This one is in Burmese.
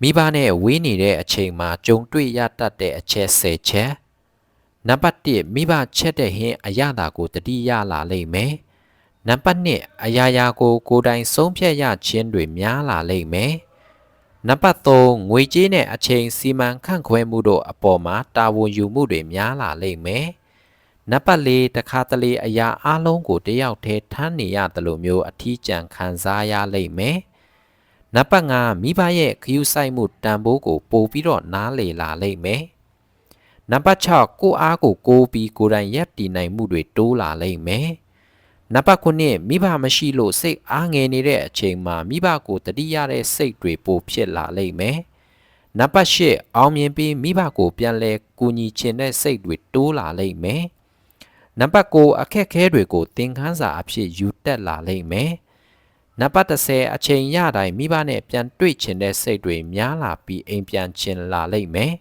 မိဘနဲ့ဝေးနေတဲ့အချိန်မှာကြုံတွေ့ရတတ်တဲ့အချက်10ချက်နံပါတ်1မိဘချက်တဲ့ဟင်းအရသာကိုတတိယလာလိမ့်မယ်နံပါတ်2အရာရာကိုကိုယ်တိုင်ဆုံးဖြတ်ရခြင်းတွေများလာလိမ့်မယ်နံပါတ်3ငွေကြေးနဲ့အချိန်စီမံခန့်ခွဲမှုတို့အပေါ်မှာတာဝန်ယူမှုတွေများလာလိမ့်မယ်နံပါတ်4တခါတလေအရာအလုံးကိုတယောက်တည်းထမ်းနေရတယ်လို့မျိုးအထီးကျန်ခံစားရလိမ့်မယ်နံပါတ်5မိဘရဲ့ခရူးဆိုင်မှုတန်ဖိုးကိုပို့ပြီးတော့နားလေလာလိမ့်မယ်နံပါတ်6ကိုအားကိုကိုးပြီးကိုယ်တိုင်ရပ်တည်နိုင်မှုတွေတိုးလာလိမ့်မယ်နံပါတ်9မိဘမရှိလို့စိတ်အားငယ်နေတဲ့အချိန်မှာမိဘကိုတတိယတဲ့စိတ်တွေပိုဖြစ်လာလိမ့်မယ်နံပါတ်10အောင်မြင်ပြီးမိဘကိုပြန်လဲကူညီချင်တဲ့စိတ်တွေတိုးလာလိမ့်မယ်နံပါတ်9အခက်ခဲတွေကိုသင်ခန်းစာအဖြစ်ယူတက်လာလိမ့်မယ်နံပါတ်10အချိန်ရတိုင်းမိဘနဲ့ပြန်တွေ့ချင်တဲ့စိတ်တွေများလာပြီးအိမ်ပြန်ချင်လာလိမ့်မယ်